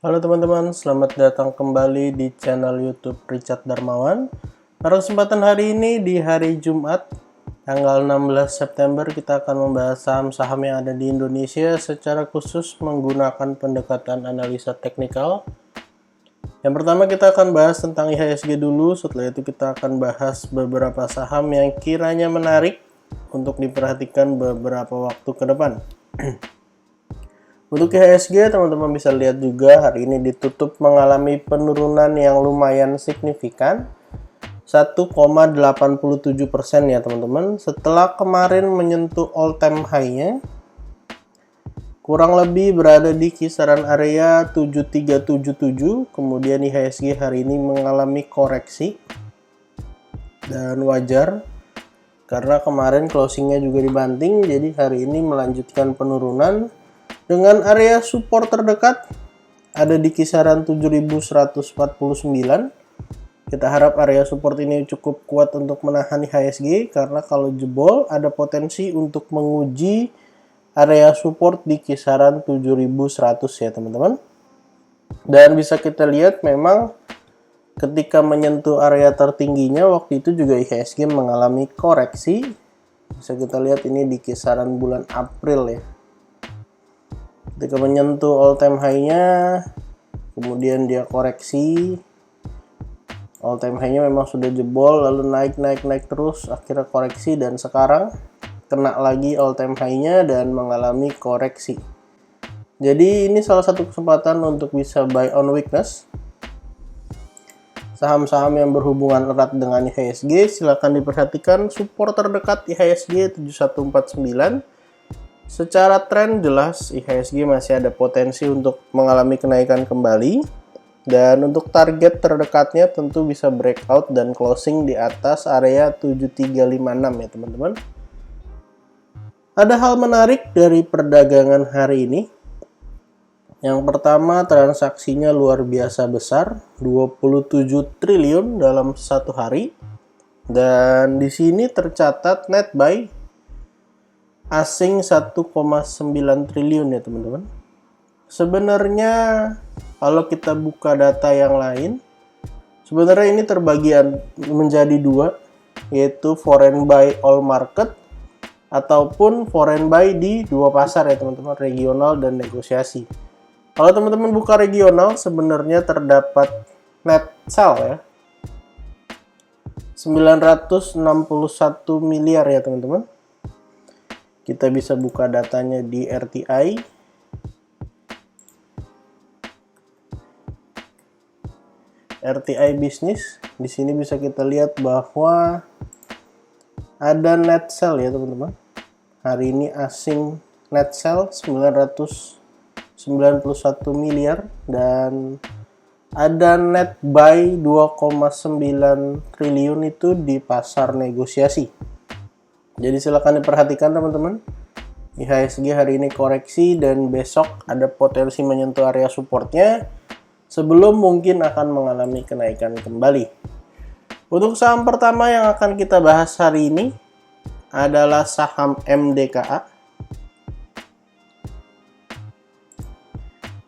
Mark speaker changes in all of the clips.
Speaker 1: Halo teman-teman, selamat datang kembali di channel YouTube Richard Darmawan. Pada kesempatan hari ini di hari Jumat, tanggal 16 September, kita akan membahas saham-saham yang ada di Indonesia secara khusus menggunakan pendekatan analisa teknikal. Yang pertama kita akan bahas tentang IHSG dulu, setelah itu kita akan bahas beberapa saham yang kiranya menarik untuk diperhatikan beberapa waktu ke depan. Untuk IHSG, teman-teman bisa lihat juga hari ini ditutup mengalami penurunan yang lumayan signifikan, 1,87% ya teman-teman. Setelah kemarin menyentuh all time high-nya, kurang lebih berada di kisaran area 7377. Kemudian IHSG hari ini mengalami koreksi, dan wajar karena kemarin closingnya juga dibanting, jadi hari ini melanjutkan penurunan dengan area support terdekat ada di kisaran 7149. Kita harap area support ini cukup kuat untuk menahan IHSG, karena kalau jebol ada potensi untuk menguji area support di kisaran 7100 ya teman-teman. Dan bisa kita lihat memang ketika menyentuh area tertingginya waktu itu juga IHSG mengalami koreksi. Bisa kita lihat ini di kisaran bulan April ya. Ketika menyentuh all time high-nya, kemudian dia koreksi. All time high-nya memang sudah jebol, lalu naik terus, akhirnya koreksi, dan sekarang kena lagi all time high-nya dan mengalami koreksi. Jadi ini salah satu kesempatan untuk bisa buy on weakness. Saham-saham yang berhubungan erat dengan IHSG silakan diperhatikan. Support terdekat IHSG 7149. Secara tren jelas IHSG masih ada potensi untuk mengalami kenaikan kembali, dan untuk target terdekatnya tentu bisa breakout dan closing di atas area 7356 ya teman-teman. Ada hal menarik dari perdagangan hari ini. Yang pertama, transaksinya luar biasa besar, 27 triliun dalam satu hari, dan di sini tercatat net buy asing 1,9 triliun ya teman-teman. Sebenarnya kalau kita buka data yang lain, sebenarnya ini terbagi menjadi dua, yaitu foreign buy all market ataupun foreign buy di dua pasar ya teman-teman, regional dan negosiasi. Kalau teman-teman buka regional, sebenarnya terdapat net sell ya, 961 miliar ya teman-teman. Kita bisa buka datanya di RTI. RTI bisnis. Di sini bisa kita lihat bahwa ada net sell ya teman-teman. Hari ini asing net sell 991 miliar, dan ada net buy 2,9 triliun itu di pasar negosiasi. Jadi silakan diperhatikan teman-teman. IHSG hari ini koreksi dan besok ada potensi menyentuh area supportnya sebelum mungkin akan mengalami kenaikan kembali. Untuk saham pertama yang akan kita bahas hari ini adalah saham MDKA.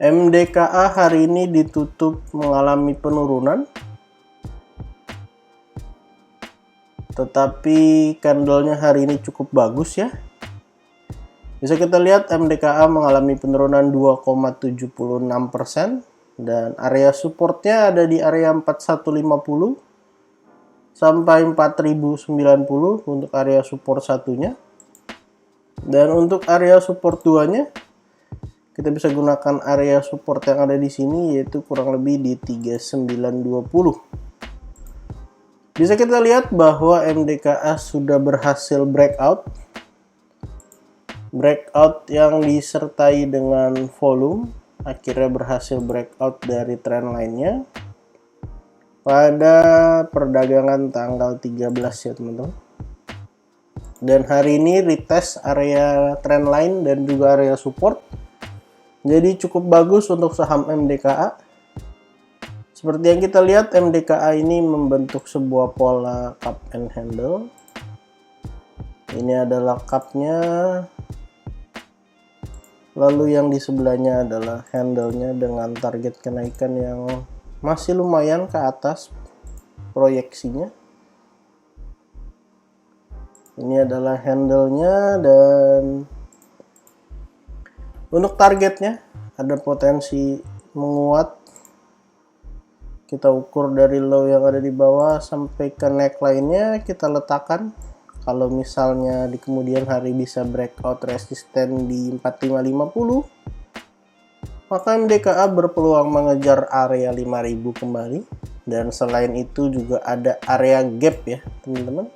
Speaker 1: MDKA hari ini ditutup mengalami penurunan, tetapi candlenya hari ini cukup bagus ya. Bisa kita lihat MDKA mengalami penurunan 2,76%, dan area supportnya ada di area 4150 sampai 4090 untuk area support satunya. Dan untuk area support duanya, kita bisa gunakan area support yang ada di sini, yaitu kurang lebih di 3920. Bisa kita lihat bahwa MDKA sudah berhasil breakout yang disertai dengan volume, akhirnya berhasil breakout dari trend line-nya pada perdagangan tanggal 13 ya teman-teman. Dan hari ini retest area trend line dan juga area support, jadi cukup bagus untuk saham MDKA. Seperti yang kita lihat, MDKA ini membentuk sebuah pola cup and handle. Ini adalah cupnya. Lalu yang di sebelahnya adalah handle-nya dengan target kenaikan yang masih lumayan ke atas proyeksinya. Ini adalah handle-nya, dan untuk targetnya ada potensi menguat. Kita ukur dari low yang ada di bawah sampai ke neckline-nya, kita letakkan. Kalau misalnya di kemudian hari bisa breakout resisten di 4550, maka MDKA berpeluang mengejar area 5000 kembali. Dan selain itu juga ada area gap ya teman-teman.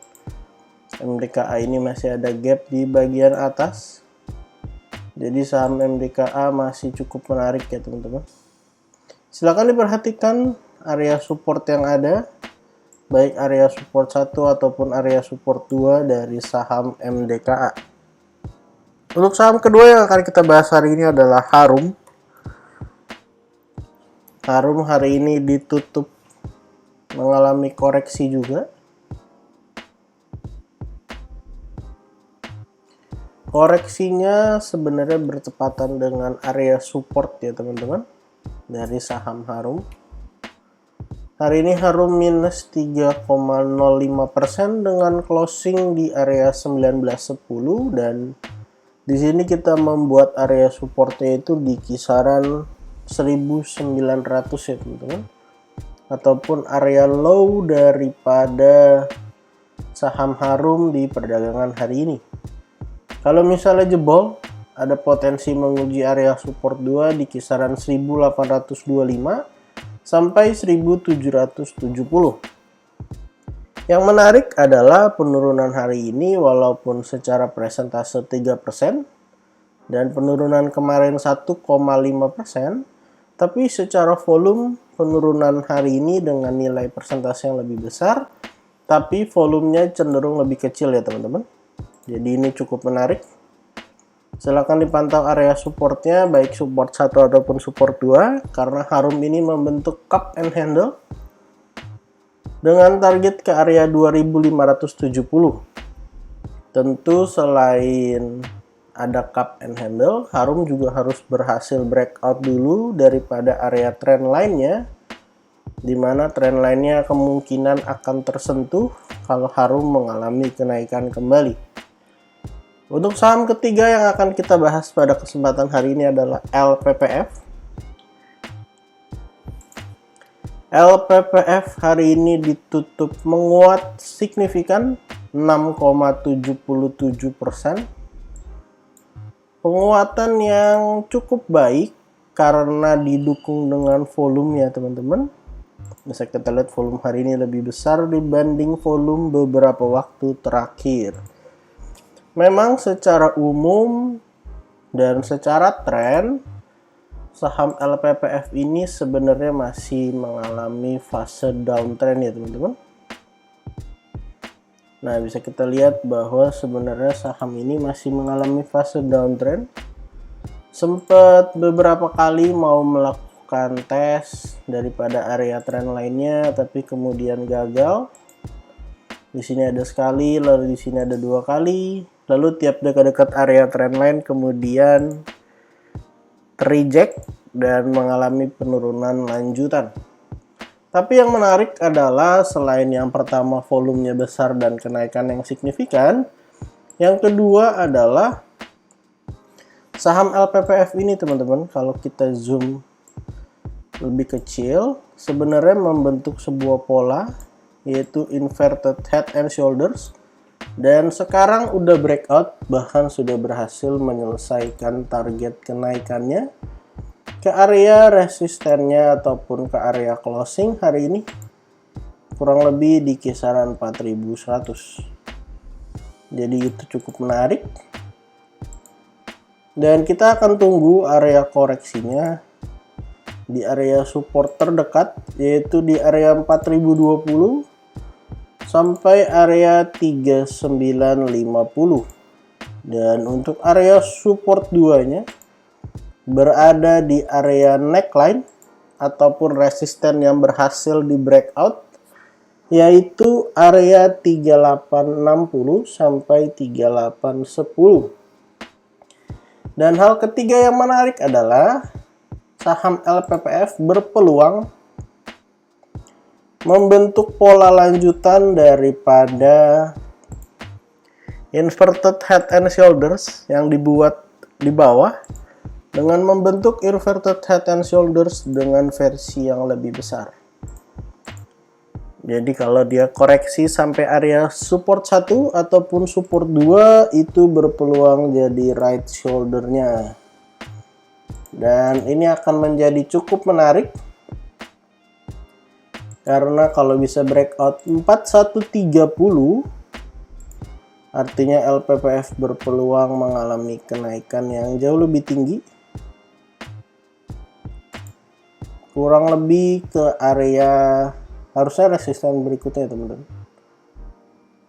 Speaker 1: MDKA ini masih ada gap di bagian atas. Jadi saham MDKA masih cukup menarik ya teman-teman. Silakan diperhatikan area support yang ada, baik area support 1 ataupun area support 2 dari saham MDKA. Untuk saham kedua yang akan kita bahas hari ini adalah Harum. Harum hari ini ditutup mengalami koreksi juga. Koreksinya sebenarnya bertepatan dengan area support ya teman-teman dari saham Harum. Hari ini Harum minus 3,05% dengan closing di area 1910, dan di sini kita membuat area supportnya itu di kisaran 1900 ya teman-teman, ataupun area low daripada saham Harum di perdagangan hari ini. Kalau misalnya jebol, ada potensi menguji area support 2 di kisaran 1825 sampai 1770. Yang menarik adalah penurunan hari ini walaupun secara persentase 3% dan penurunan kemarin 1,5%, tapi secara volume penurunan hari ini dengan nilai persentase yang lebih besar, tapi volumenya cenderung lebih kecil ya teman-teman. Jadi ini cukup menarik. Silakan dipantau area supportnya, baik support 1 ataupun support 2, karena Harum ini membentuk cup and handle dengan target ke area 2570. Tentu selain ada cup and handle, Harum juga harus berhasil breakout dulu daripada area trend line-nya, di mana trend line-nya kemungkinan akan tersentuh kalau Harum mengalami kenaikan kembali. Untuk saham ketiga yang akan kita bahas pada kesempatan hari ini adalah LPPF. LPPF hari ini ditutup menguat signifikan 6,77%. Penguatan yang cukup baik karena didukung dengan volume ya teman-teman. Bisa kita lihat volume hari ini lebih besar dibanding volume beberapa waktu terakhir. Memang secara umum dan secara tren, saham LPPF ini sebenarnya masih mengalami fase downtrend ya teman-teman. Nah, bisa kita lihat bahwa sebenarnya saham ini masih mengalami fase downtrend. Sempat beberapa kali mau melakukan tes daripada area trend lainnya, tapi kemudian gagal. Di sini ada sekali, lalu di sini ada 2 kali. Lalu tiap dekat-dekat area trendline kemudian terreject dan mengalami penurunan lanjutan. Tapi yang menarik adalah selain yang pertama volumenya besar dan kenaikan yang signifikan, yang kedua adalah saham LPPF ini teman-teman, kalau kita zoom lebih kecil, sebenarnya membentuk sebuah pola yaitu inverted head and shoulders. Dan sekarang udah breakout, bahkan sudah berhasil menyelesaikan target kenaikannya ke area resistennya ataupun ke area closing hari ini kurang lebih di kisaran 4100. Jadi itu cukup menarik. Dan kita akan tunggu area koreksinya di area support terdekat, yaitu di area 4020 sampai area 3950. Dan untuk area support 2-nya berada di area neckline ataupun resisten yang berhasil di breakout, yaitu area 3860 sampai 3810. Dan hal ketiga yang menarik adalah saham LPPF berpeluang membentuk pola lanjutan daripada inverted head and shoulders yang dibuat di bawah dengan membentuk inverted head and shoulders dengan versi yang lebih besar. Jadi kalau dia koreksi sampai area support 1 ataupun support 2 itu berpeluang jadi right shoulder-nya. Dan ini akan menjadi cukup menarik karena kalau bisa breakout 4130 artinya LPPF berpeluang mengalami kenaikan yang jauh lebih tinggi. Kurang lebih ke area harusnya resisten berikutnya ya teman-teman.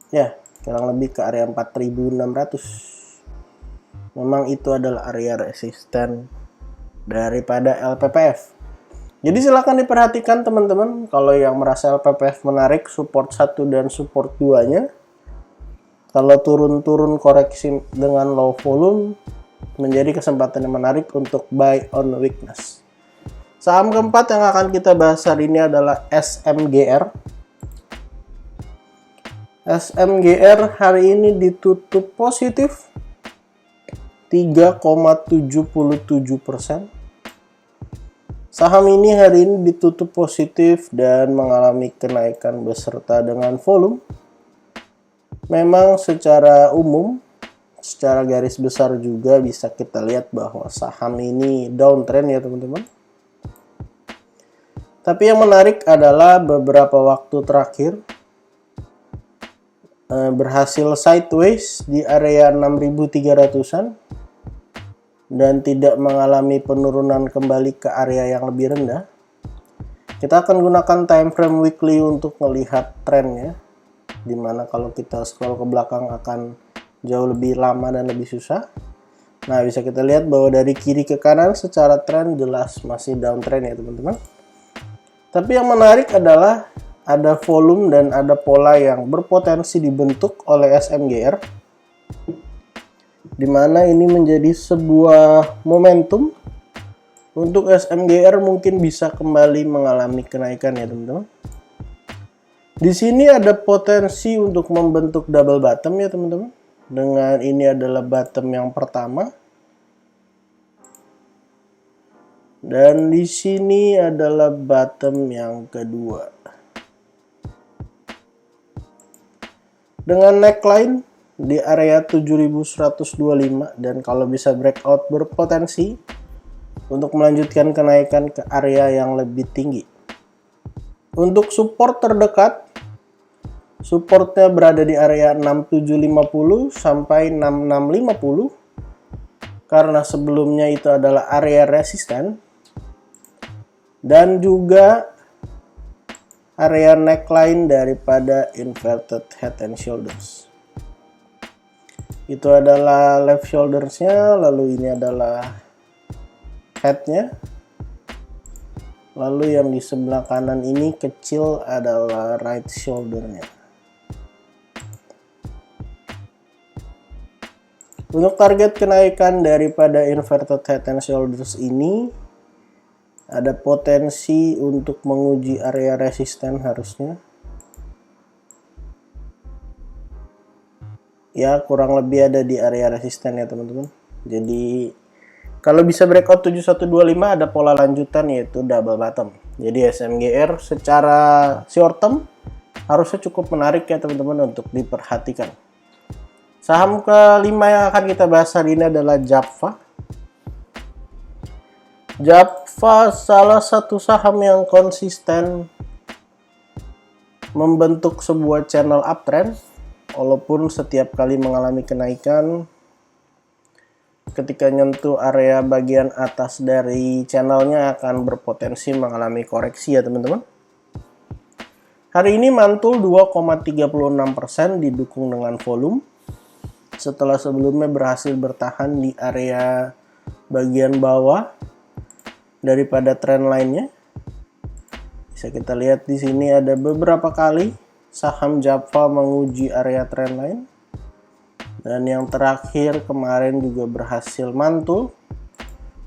Speaker 1: Ya, kurang lebih ke area 4600. Memang itu adalah area resisten daripada LPPF. Jadi silakan diperhatikan teman-teman, kalau yang merasa LPPF menarik support 1 dan support 2-nya. Kalau turun-turun koreksi dengan low volume menjadi kesempatan yang menarik untuk buy on weakness. Saham keempat yang akan kita bahas hari ini adalah SMGR. SMGR hari ini ditutup positif 3,77%. Saham ini hari ini ditutup positif dan mengalami kenaikan beserta dengan volume. Memang secara umum, secara garis besar juga bisa kita lihat bahwa saham ini downtrend ya teman-teman. Tapi yang menarik adalah beberapa waktu terakhir berhasil sideways di area 6.300-an dan tidak mengalami penurunan kembali ke area yang lebih rendah. Kita akan gunakan time frame weekly untuk melihat trennya, dimana kalau kita scroll ke belakang akan jauh lebih lama dan lebih susah. Nah, bisa kita lihat bahwa dari kiri ke kanan secara tren jelas masih downtrend ya teman-teman. Tapi yang menarik adalah ada volume dan ada pola yang berpotensi dibentuk oleh SMGR, di mana ini menjadi sebuah momentum untuk SMGR mungkin bisa kembali mengalami kenaikan ya teman-teman. Di sini ada potensi untuk membentuk double bottom ya teman-teman. Dengan ini adalah bottom yang pertama. Dan di sini adalah bottom yang kedua. Dengan neckline di area 7125 dan kalau bisa breakout berpotensi untuk melanjutkan kenaikan ke area yang lebih tinggi. Untuk support terdekat, supportnya berada di area 6750 sampai 6650 karena sebelumnya itu adalah area resisten. Dan juga area neckline daripada inverted head and shoulders. Itu adalah left shoulders-nya, lalu ini adalah head-nya. Lalu yang di sebelah kanan ini kecil adalah right shoulder-nya. Untuk target kenaikan daripada inverted head and shoulders ini ada potensi untuk menguji area resisten harusnya. Ya, kurang lebih ada di area resisten ya teman-teman. Jadi kalau bisa breakout 7125 ada pola lanjutan yaitu double bottom. Jadi SMGR secara short term harusnya cukup menarik ya teman-teman untuk diperhatikan. Saham kelima yang akan kita bahas hari ini adalah JAPFA. JAPFA salah satu saham yang konsisten membentuk sebuah channel uptrend, walaupun setiap kali mengalami kenaikan, ketika nyentuh area bagian atas dari channelnya akan berpotensi mengalami koreksi ya teman-teman. Hari ini mantul 2,36% didukung dengan volume, setelah sebelumnya berhasil bertahan di area bagian bawah daripada trend lainnya. Bisa kita lihat di sini ada beberapa kali saham JAPFA menguji area trend line Dan yang terakhir kemarin juga berhasil mantul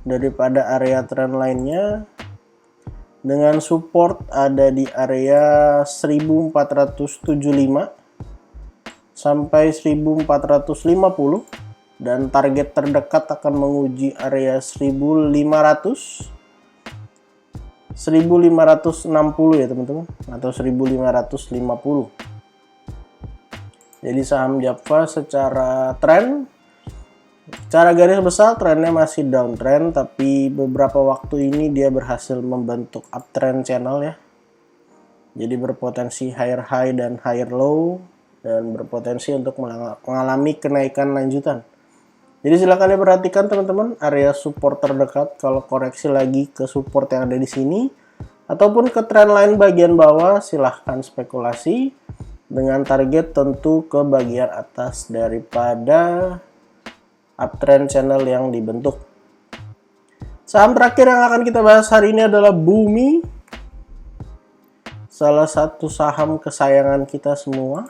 Speaker 1: daripada area trend lainnya, dengan support ada di area 1475 sampai 1450, dan target terdekat akan menguji area 1560 ya teman-teman, atau 1550. Jadi saham Java secara tren, secara garis besar trennya masih downtrend, tapi beberapa waktu ini dia berhasil membentuk uptrend channel ya. Jadi berpotensi higher high dan higher low, dan berpotensi untuk mengalami kenaikan lanjutan. Jadi silahkan diperhatikan teman-teman area support terdekat kalau koreksi lagi ke support yang ada di sini, ataupun ke trend line bagian bawah, silahkan spekulasi dengan target tentu ke bagian atas daripada uptrend channel yang dibentuk. Saham terakhir yang akan kita bahas hari ini adalah Bumi, salah satu saham kesayangan kita semua.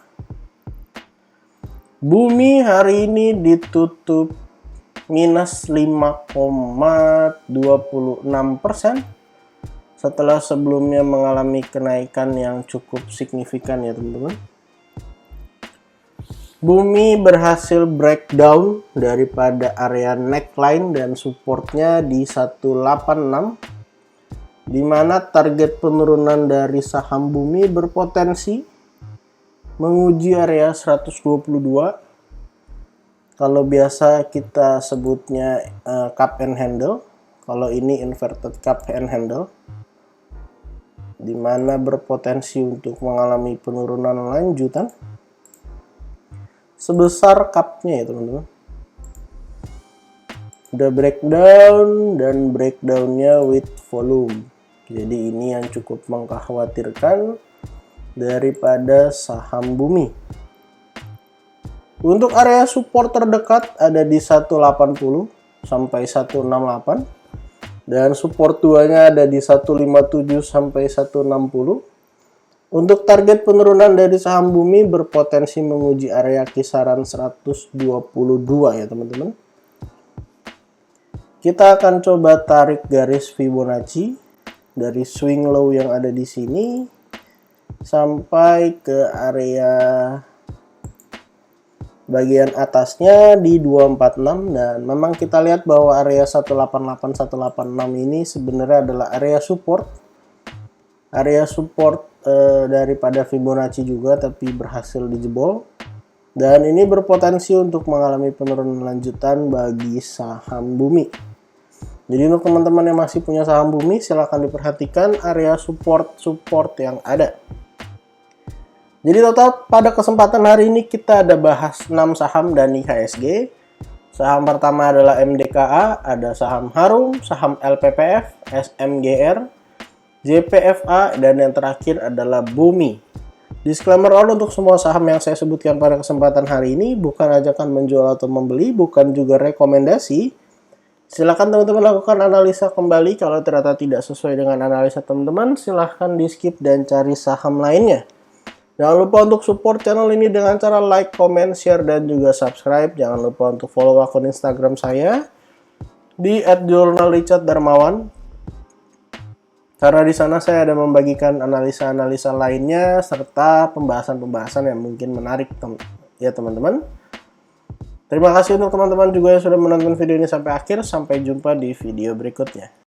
Speaker 1: Bumi hari ini ditutup minus 5,26% setelah sebelumnya mengalami kenaikan yang cukup signifikan ya teman-teman. Bumi berhasil breakdown daripada area neckline dan supportnya di 186, di mana target penurunan dari saham Bumi berpotensi menguji area 122. Kalau biasa kita sebutnya cup and handle, kalau ini inverted cup and handle, di mana berpotensi untuk mengalami penurunan lanjutan sebesar cupnya ya teman-teman. Udah breakdown, dan breakdownnya with volume. Jadi ini yang cukup mengkhawatirkan daripada saham Bumi. Untuk area support terdekat ada di 180 sampai 168, dan support 2-nya ada di 157 sampai 160. Untuk target penurunan dari saham Bumi berpotensi menguji area kisaran 122 ya teman-teman. Kita akan coba tarik garis Fibonacci dari swing low yang ada di sini sampai ke area bagian atasnya di 246, dan memang kita lihat bahwa area 188 186 ini sebenarnya adalah area support. Area support daripada Fibonacci juga, tapi berhasil dijebol. Dan ini berpotensi untuk mengalami penurunan lanjutan bagi saham Bumi. Jadi untuk teman-teman yang masih punya saham Bumi, silahkan diperhatikan area support yang ada. Jadi total pada kesempatan hari ini kita ada bahas 6 saham dan IHSG. Saham pertama adalah MDKA, ada saham Harum, saham LPPF, SMGR, JPFA, dan yang terakhir adalah Bumi. Disclaimer all, untuk semua saham yang saya sebutkan pada kesempatan hari ini bukan ajakan menjual atau membeli, bukan juga rekomendasi. Silakan teman-teman lakukan analisa kembali. Kalau ternyata tidak sesuai dengan analisa teman-teman, silahkan di skip dan cari saham lainnya. Jangan lupa untuk support channel ini dengan cara like, comment, share, dan juga subscribe. Jangan lupa untuk follow akun Instagram saya di @jurnalricharddarmawan. Karena di sana saya ada membagikan analisa-analisa lainnya serta pembahasan-pembahasan yang mungkin menarik ya teman-teman. Terima kasih untuk teman-teman juga yang sudah menonton video ini sampai akhir. Sampai jumpa di video berikutnya.